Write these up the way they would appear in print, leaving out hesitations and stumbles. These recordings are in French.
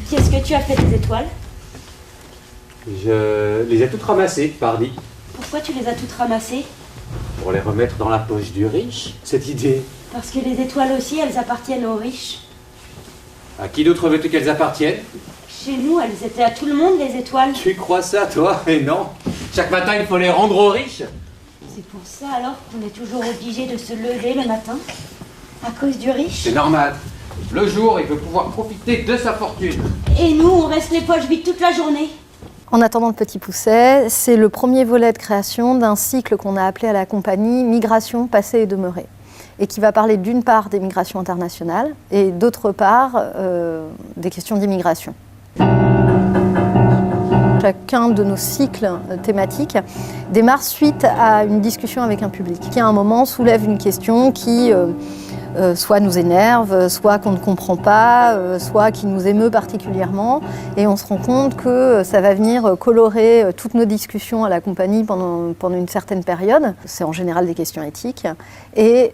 Qu'est-ce que tu as fait des étoiles? Je les ai toutes ramassées, pardi. Pourquoi tu les as toutes ramassées? Pour les remettre dans la poche du riche, cette idée. Parce que les étoiles aussi, elles appartiennent aux riches. À qui d'autre veux-tu qu'elles appartiennent? Chez nous, elles étaient à tout le monde, les étoiles. Tu crois ça, toi? Mais non. Chaque matin, il faut les rendre aux riches. C'est pour ça alors qu'on est toujours obligé de se lever le matin? À cause du riche? C'est normal. Le jour, il veut pouvoir profiter de sa fortune. Et nous, on reste les poches vides toute la journée. En attendant le Petit Pousset, c'est le premier volet de création d'un cycle qu'on a appelé à la compagnie Migration, passé et demeuré, et qui va parler d'une part des migrations internationales et d'autre part des questions d'immigration. Chacun de nos cycles thématiques démarre suite à une discussion avec un public qui à un moment soulève une question qui soit nous énerve, soit qu'on ne comprend pas, soit qui nous émeut particulièrement. Et on se rend compte que ça va venir colorer toutes nos discussions à la compagnie pendant une certaine période. C'est en général des questions éthiques. Et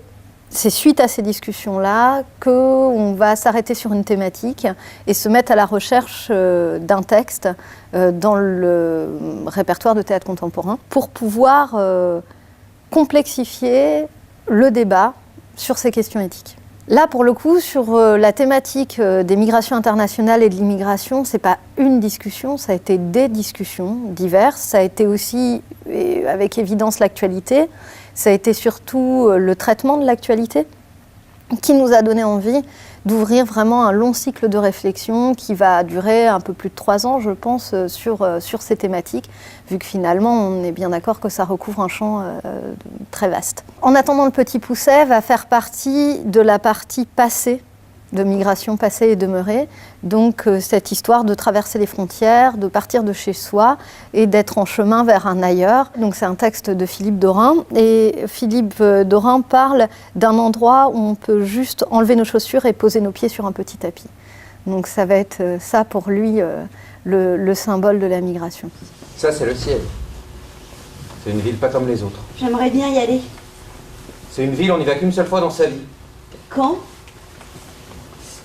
c'est suite à ces discussions-là qu'on va s'arrêter sur une thématique et se mettre à la recherche d'un texte dans le répertoire de théâtre contemporain pour pouvoir complexifier le débat sur ces questions éthiques. Là, pour le coup, sur la thématique des migrations internationales et de l'immigration, ce n'est pas une discussion, ça a été des discussions diverses. Ça a été aussi, avec évidence, l'actualité. Ça a été surtout le traitement de l'actualité qui nous a donné envie d'ouvrir vraiment un long cycle de réflexion qui va durer un peu plus de 3 ans, je pense, sur ces thématiques, vu que finalement, on est bien d'accord que ça recouvre un champ très vaste. En attendant, le Petit Pousset va faire partie de la partie passée de migration passée et demeurée, donc cette histoire de traverser les frontières, de partir de chez soi et d'être en chemin vers un ailleurs. Donc c'est un texte de Philippe Dorin, et Philippe Dorin parle d'un endroit où on peut juste enlever nos chaussures et poser nos pieds sur un petit tapis. Donc ça va être ça pour lui le symbole de la migration. Ça, c'est le ciel. C'est une ville pas comme les autres. J'aimerais bien y aller. C'est une ville, on n'y va qu'une seule fois dans sa vie. Quand?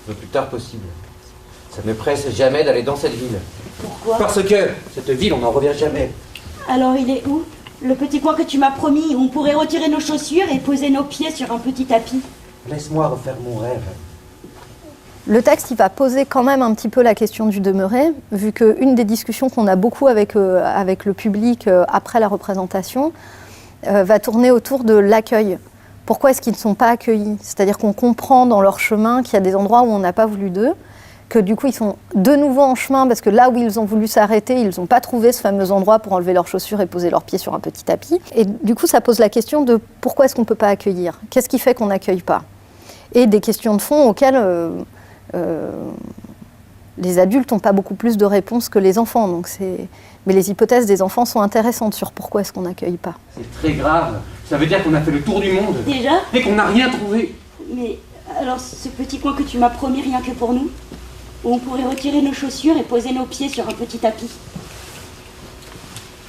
Le plus tard possible. Ça ne me presse jamais d'aller dans cette ville. Pourquoi? Parce que cette ville, on n'en revient jamais. Alors il est où? Le petit coin que tu m'as promis, où on pourrait retirer nos chaussures et poser nos pieds sur un petit tapis. Laisse-moi refaire mon rêve. Le texte, il va poser quand même un petit peu la question du demeuré, vu qu'une des discussions qu'on a beaucoup avec le public après la représentation va tourner autour de l'accueil. Pourquoi est-ce qu'ils ne sont pas accueillis? C'est-à-dire qu'on comprend dans leur chemin qu'il y a des endroits où on n'a pas voulu d'eux, que du coup ils sont de nouveau en chemin parce que là où ils ont voulu s'arrêter, ils n'ont pas trouvé ce fameux endroit pour enlever leurs chaussures et poser leurs pieds sur un petit tapis. Et du coup ça pose la question de pourquoi est-ce qu'on ne peut pas accueillir? Qu'est-ce qui fait qu'on n'accueille pas? Et des questions de fond auxquelles les adultes n'ont pas beaucoup plus de réponses que les enfants. Donc mais les hypothèses des enfants sont intéressantes sur pourquoi est-ce qu'on n'accueille pas. C'est très grave. Ça veut dire qu'on a fait le tour du monde. Déjà? Et qu'on n'a rien trouvé. Mais alors ce petit coin que tu m'as promis rien que pour nous, où on pourrait retirer nos chaussures et poser nos pieds sur un petit tapis.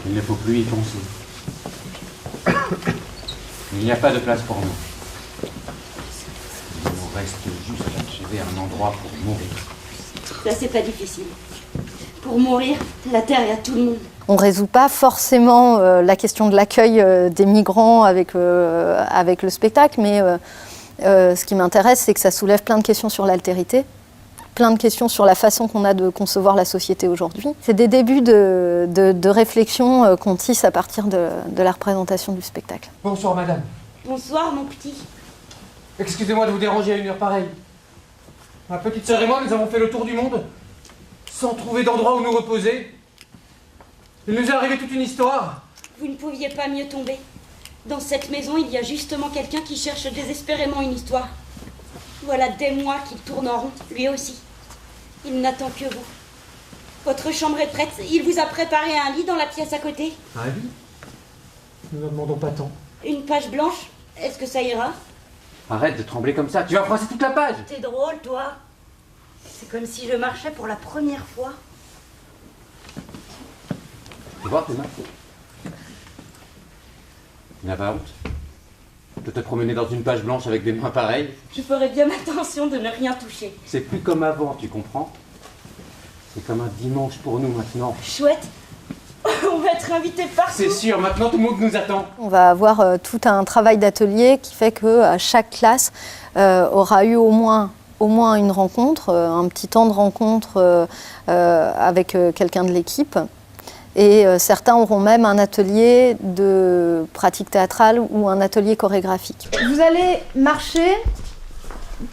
Il ne faut plus y penser. Il n'y a pas de place pour nous. Il nous reste juste à trouver un endroit pour mourir. Ça c'est pas difficile. Pour mourir, la terre est à tout le monde. On ne résout pas forcément la question de l'accueil des migrants avec le spectacle, mais ce qui m'intéresse, c'est que ça soulève plein de questions sur l'altérité, plein de questions sur la façon qu'on a de concevoir la société aujourd'hui. C'est des débuts de réflexion qu'on tisse à partir de la représentation du spectacle. Bonsoir, madame. Bonsoir, mon petit. Excusez-moi de vous déranger à une heure pareille. Ma petite sœur et moi, nous avons fait le tour du monde sans trouver d'endroit où nous reposer. Il nous est arrivé toute une histoire. Vous ne pouviez pas mieux tomber. Dans cette maison, il y a justement quelqu'un qui cherche désespérément une histoire. Voilà des mois qu'il tourne en rond, lui aussi. Il n'attend que vous. Votre chambre est prête. Il vous a préparé un lit dans la pièce à côté. Un lit? Nous n'en demandons pas tant. Une page blanche. Est-ce que ça ira? Arrête de trembler comme ça. Tu vas froisser toute la page. T'es drôle, toi. C'est comme si je marchais pour la première fois. Tu vois tes mains? Tu n'as pas honte de te promener dans une page blanche avec des mains pareilles? Je ferai bien attention de ne rien toucher. C'est plus comme avant, tu comprends? C'est comme un dimanche pour nous maintenant. Chouette. On va être invités partout. C'est sûr, maintenant tout le monde nous attend. On va avoir tout un travail d'atelier qui fait que chaque classe aura eu au moins une rencontre, un petit temps de rencontre avec quelqu'un de l'équipe. Et certains auront même un atelier de pratique théâtrale ou un atelier chorégraphique. Vous allez marcher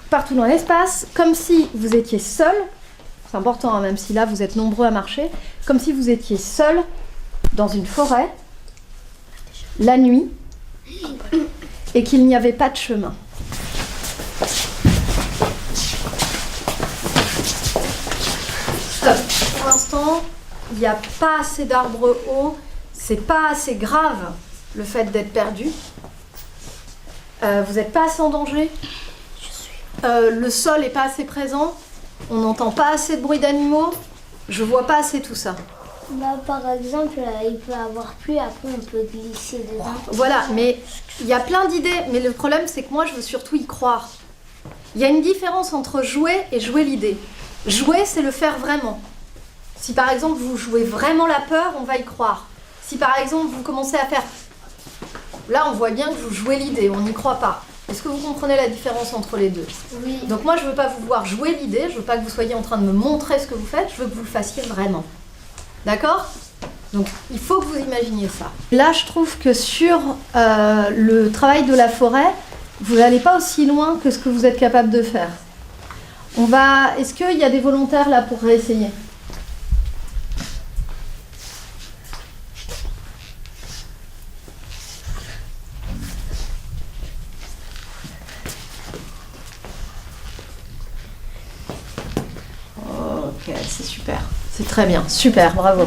partout dans l'espace comme si vous étiez seul. C'est important, hein, même si là vous êtes nombreux à marcher, comme si vous étiez seul dans une forêt, la nuit, et qu'il n'y avait pas de chemin. Stop. Pour l'instant, il n'y a pas assez d'arbres hauts, c'est pas assez grave le fait d'être perdu. Vous n'êtes pas assez en danger. Le sol n'est pas assez présent. On n'entend pas assez de bruit d'animaux. Je vois pas assez tout ça. Bah, par exemple, il peut avoir plu, après on peut glisser dedans. Voilà, mais il y a plein d'idées, mais le problème c'est que moi je veux surtout y croire. Il y a une différence entre jouer et jouer l'idée. Jouer, c'est le faire vraiment. Si par exemple vous jouez vraiment la peur, on va y croire. Si par exemple vous commencez à faire... Là on voit bien que vous jouez l'idée, on n'y croit pas. Est-ce que vous comprenez la différence entre les deux? Oui. Donc moi je veux pas vous voir jouer l'idée, je veux pas que vous soyez en train de me montrer ce que vous faites, je veux que vous le fassiez vraiment. D'accord? Donc il faut que vous imaginiez ça. Là je trouve que sur le travail de la forêt, vous n'allez pas aussi loin que ce que vous êtes capable de faire. Est-ce qu'il y a des volontaires là pour réessayer? Ok, c'est super. C'est très bien. Super, bravo.